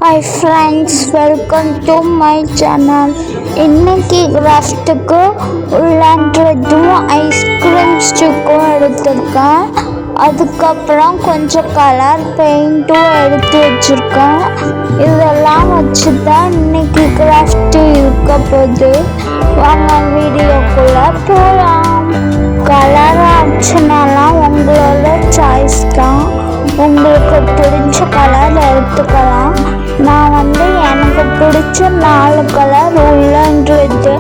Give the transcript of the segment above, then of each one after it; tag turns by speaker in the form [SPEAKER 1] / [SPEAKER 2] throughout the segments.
[SPEAKER 1] Hi friends, welcome to my channel. இன்னைக்கு கிராஃப்ட்டுக்கு உள்ளான்றதும் ice cream ஸ்டிக்கும் எடுத்திருக்கேன். அதுக்கப்புறம் கொஞ்சம் கலர் பெயிண்ட்டும் எடுத்து வச்சுருக்கேன். இதெல்லாம் வச்சு தான் இன்னைக்கு கிராஃப்ட் இருக்க போகுது. வாங்க வீடியோக்குள்ளே போகலாம். கலர் ஆப்ஷனெல்லாம் உங்களோட சாய்ஸ் தான். உங்களுக்கு பிடிச்ச கலர் எடுத்துக்கலாம். நான் எனக்கு பிடிச்ச 4 கலர் உள்ளன்றது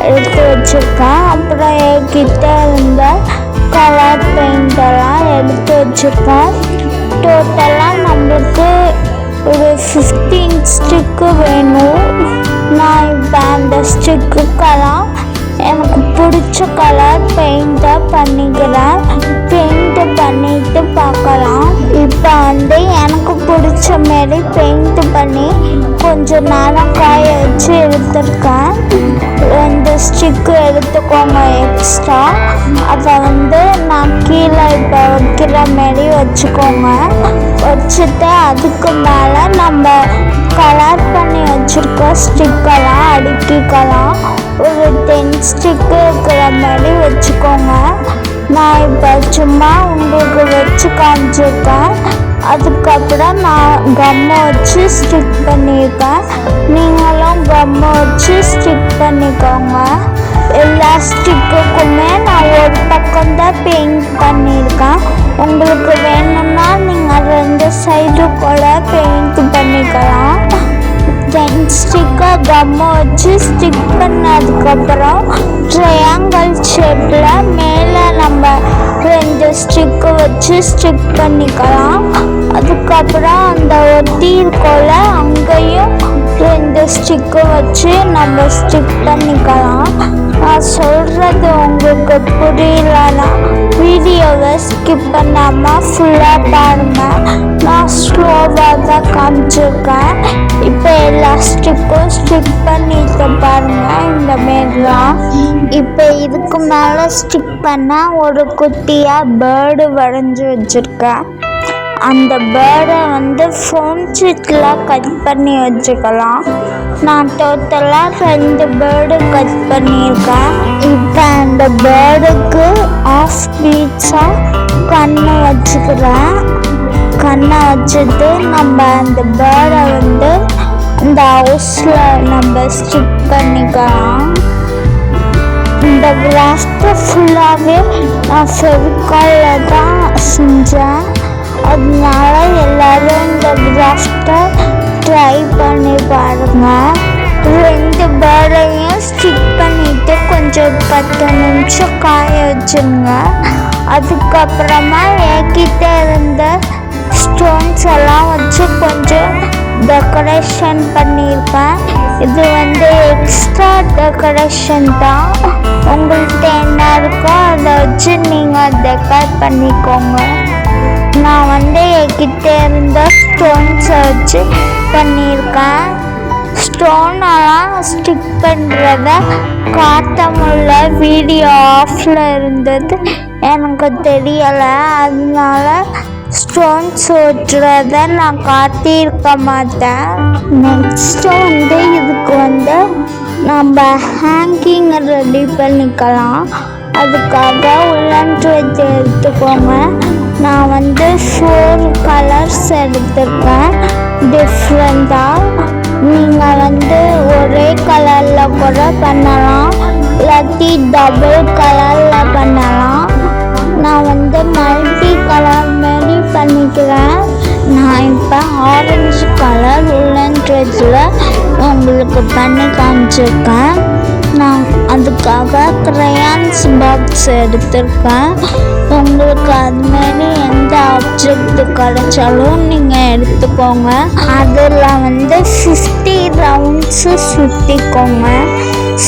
[SPEAKER 1] எடுத்து வச்சுருக்கேன். அப்புறம் என்கிட்ட இருந்த கலர் பெயிண்டெல்லாம் எடுத்து வச்சுருக்கேன். டோட்டலாக நம்மளுக்கு ஒரு 15 ஸ்டிக்கு வேணும். நான் இப்போ அந்த ஸ்டிக்குக்கெல்லாம் எனக்கு பிடிச்ச கலர் பெயிண்ட்டை பண்ணிக்கிறேன். பெயிண்ட்டு பண்ணிட்டு பார்க்கலாம். இப்போ எனக்கு பிடிச்ச மாரி பெயிண்ட் பண்ணி கொஞ்சம் நேரம் காய வச்சு எடுத்துருக்கேன். 2 ஸ்டிக்கு எடுத்துக்கோங்க எக்ஸ்ட்ரா. அதை நான் கீழே இப்போ வைக்கிற மாரி வச்சுக்கோங்க. வச்சுட்டு அதுக்கு மேலே நம்ம கலர் பண்ணி வச்சுருக்க ஸ்டிக்கெல்லாம் அடுக்கிக்கலாம். ஒரு 10 ஸ்டிக்கு இருக்கிற மாதிரி வச்சுக்கோங்க. நான் இப்போ சும்மா உங்களுக்கு வச்சு காமிச்சிருக்கேன். அதுக்கப்புறம் நான் கம்மை வச்சு ஸ்டிக் பண்ணியிருக்கேன். நீங்களும் கம்மை வச்சு ஸ்டிக் பண்ணிக்கோங்க. எல்லா ஸ்டிக்குக்குமே நான் ஒரு பக்கம்தான் பெயிண்ட் பண்ணியிருக்கேன். உங்களுக்கு வேணும்னா நீங்கள் 2 சைடு கூட பெயிண்ட் பண்ணிக்கலாம். 10 ஸ்டிக்கை கம்மை வச்சு ஸ்டிக் பண்ணதுக்கப்புறம் ட்ரையாங்கிள் ஷேப்பில் மேலே நம்ம 2 ஸ்டிக்கு வச்சு ஸ்டிக் பண்ணிக்கலாம். அதுக்கப்புறம் அந்த ஒட்டி இருக்கோல அங்கேயும் 2 ஸ்டிக்கு வச்சு நம்ம ஸ்டிக் பண்ணிக்கலாம். நான் சொல்கிறது உங்களுக்கு புரியலன்னா வீடியோவை ஸ்கிப் பண்ணாமல் ஃபுல்லாக பாருங்கள். நான் ஸ்லோவாக தான் காமிச்சிருக்கேன். இப்போ எல்லா ஸ்டிக்கும் ஸ்டிக் பண்ணிட்டு பாருங்கள். இந்த மாரிலாம் இப்போ இதுக்கு மேலே ஸ்டிக் பண்ண ஒரு குட்டியாக பேர்டு வரைஞ்சி வச்சுருக்கேன். அந்த பேர்டை ஃபோன் ஷீட்டில் கட் பண்ணி வச்சுக்கலாம். நான் டோட்டலாக 2 பேர்டு கட் பண்ணியிருக்கேன். இப்போ அந்த பேர்டுக்கு ஆஃப் பீட்ஸாக கண்ணை வச்சுக்கிறேன். கண்ணை வச்சுட்டு நம்ம அந்த பேர்டை இந்த ஹவுஸில் நம்ம ஸ்டிக் பண்ணிக்கலாம். இந்த கிராஃப்டை ஃபுல்லாகவே நான் ஃபெவிகாலில் தான் செஞ்சேன். அதனால எல்லோரும் இந்த கிராஃப்டை ட்ரை பண்ணி பாருங்கள். 2 பேர்டையும் ஸ்டிக் பண்ணிவிட்டு கொஞ்சம் 10 நிமிஷம் காய வச்சுருங்க. அதுக்கப்புறமா என்கிட்ட இருந்த ஸ்டோன்ஸ் எல்லாம் வச்சு கொஞ்சம் டெக்கரேஷன் பண்ணியிருக்கேன். இது எக்ஸ்ட்ரா டெக்கரேஷன் தான். உங்கள்கிட்ட என்ன இருக்கோ அதை வச்சு நீங்கள் டெக்கரேட் பண்ணிக்கோங்க. நான் என்கிட்ட இருந்த ஸ்டோன்ஸை வச்சு பண்ணியிருக்கேன். ஸ்டோனெல்லாம் ஸ்டிக் பண்ணுறத காட்ட முடியல. வீடியோ ஆஃபில் இருந்தது எனக்கு தெரியலை. அதனால ஸ்டோன்ஸ் ஓட்டுறத நான் காட்டியிருக்க மாட்டேன். நெக்ஸ்ட்டு இதுக்கு நம்ம ஹேங்கிங் ரெடி பண்ணிக்கலாம். அதுக்காக உள்ளன்றது எடுத்துக்கோங்க. நான் 4 கலர்ஸ் எடுத்துருக்கேன் டிஃப்ரெண்ட்டாக. நீங்கள் ஒரே கலரில் கூட பண்ணலாம், இல்லாட்டி டபுள் கலரில் பண்ணலாம். நான் மல்டி கலர் மாரி பண்ணிக்கிறேன். நான் இப்போ ஆரஞ்சு கலர் உள்ளன்றதில் உங்களுக்கு பண்ணி காமிச்சிருக்கேன். நான் அதுக்காக க்ரையான்ஸ் பாக்ஸ் எடுத்திருக்கேன். உங்களுக்கு அதுமாரி எந்த ஆப்ஜெக்ட் கிடைச்சாலும் நீங்கள் எடுத்துக்கோங்க. அதில் 50 ரவுண்ட்ஸு சுற்றிக்கோங்க.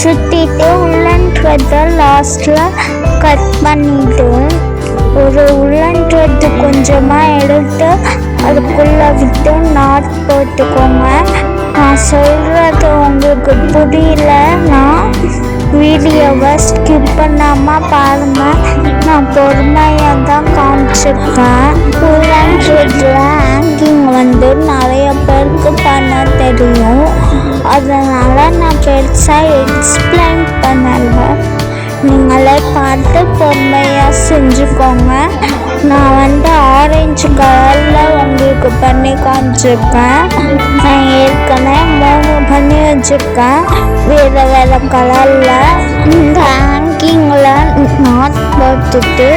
[SPEAKER 1] சுற்றிட்டு உள்ளன்றதை லாஸ்ட்டில் கட் பண்ணிவிட்டு ஒரு உள்ளன்றது கொஞ்சமாக எடுத்து அதுக்குள்ளே விட்டு நாட் போட்டுக்கோங்க. நான் சொல்கிறது உங்களுக்கு புரியலன்னா வீடியோவை ஸ்கிப் பண்ணாமல் பாருங்கள். நான் பொறுமையாக தான் காமிச்சிருக்கேன். உள்ளன்றது ஹேங்கிங் நிறைய பேருக்கு பண்ண தெரியும். அதனால் நான் பெருசாக எக்ஸ்பிளைன் பண்ணலை. நீங்களே பார்த்து பொறுமையாக செஞ்சுக்கோங்க. நான் ஆரஞ்சு கலரில் உங்களுக்கு பண்ணி காமிச்சிருக்கேன். நான் ஏற்கனவே 3 பண்ணி வச்சுருக்கேன் வேறு வேறு கலரில். இந்த ஹேங்கிங்கில் நாட் போட்டுட்டு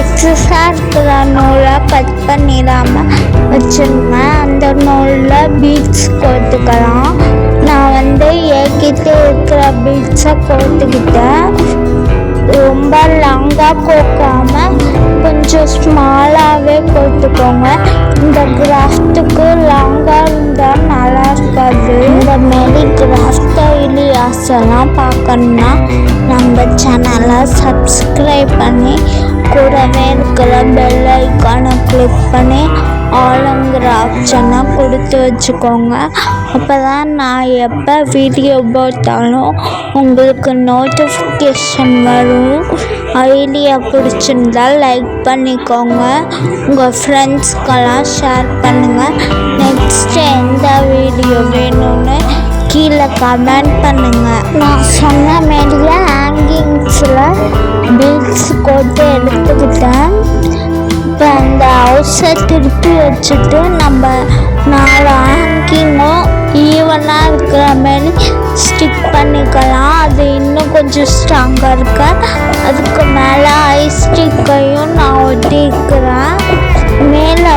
[SPEAKER 1] எக்ஸஸாக இருக்கிற நூலை கட் பண்ணிடாமல் வச்சுருங்க. அந்த நூலில் பீட்ஸ் கோர்த்துக்கலாம். நான் ஏற்கிட்டே இருக்கிற பீட்ஸை கோர்த்துக்கிட்டேன். ரொம்ப லாங்காக கோர்க்காமல் கொஞ்சம் ஸ்மாலாகவே கோர்த்துக்கோங்க. இந்த கிராஃப்ட்டுக்கு லாங்காக இருந்தால் நல்லா இருக்காது. இந்த மாரி கிராஃப்ட் ஐடியாஸ் எல்லாம் பார்க்கணுன்னா நம்ம சேனலை சப்ஸ்கிரைப் பண்ணி கூடவே இருக்கிற பெல் ஐக்கானை கிளிக் பண்ணி ஆளுங்கிற ஆப்ஷனை கொடுத்து வச்சுக்கோங்க. அப்போ தான் நான் எப்போ வீடியோ போட்டாலும் உங்களுக்கு நோட்டிஃபிகேஷன் வரும். ஐடியா பிடிச்சிருந்தால் லைக் பண்ணிக்கோங்க. உங்கள் ஃப்ரெண்ட்ஸ்க்கெல்லாம் ஷேர் பண்ணுங்கள். நெக்ஸ்ட்டு எந்த வீடியோ வேணும்னு கீழே கமெண்ட் பண்ணுங்கள். நான் சொன்ன மாரியே ஹேங்கிங்ஸில் பீட்ஸ் கோட்டு எடுத்துக்கிட்டேன். இப்போ அந்த ஹவுஸை திருப்பி வச்சுட்டு நம்ம 4 ஹேங்கிங்கும் ஈவனாக இருக்கிற மாரி ஸ்டிக் பண்ணிக்கலாம். அது இன்னும் கொஞ்சம் ஸ்ட்ராங்காக இருக்க. அதுக்கு மேலே ஐஸ் ஸ்டிக்கையும் நான் ஒட்டிக்கிறேன். மேலே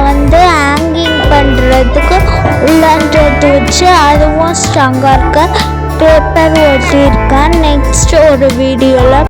[SPEAKER 1] ஹேங்கிங் பண்ணுறதுக்கு உள்ளன்றது வச்சு அதுவும் ஸ்ட்ராங்காக இருக்க பேப்பர் ஒட்டியிருக்கேன். நெக்ஸ்ட் ஒரு வீடியோவில்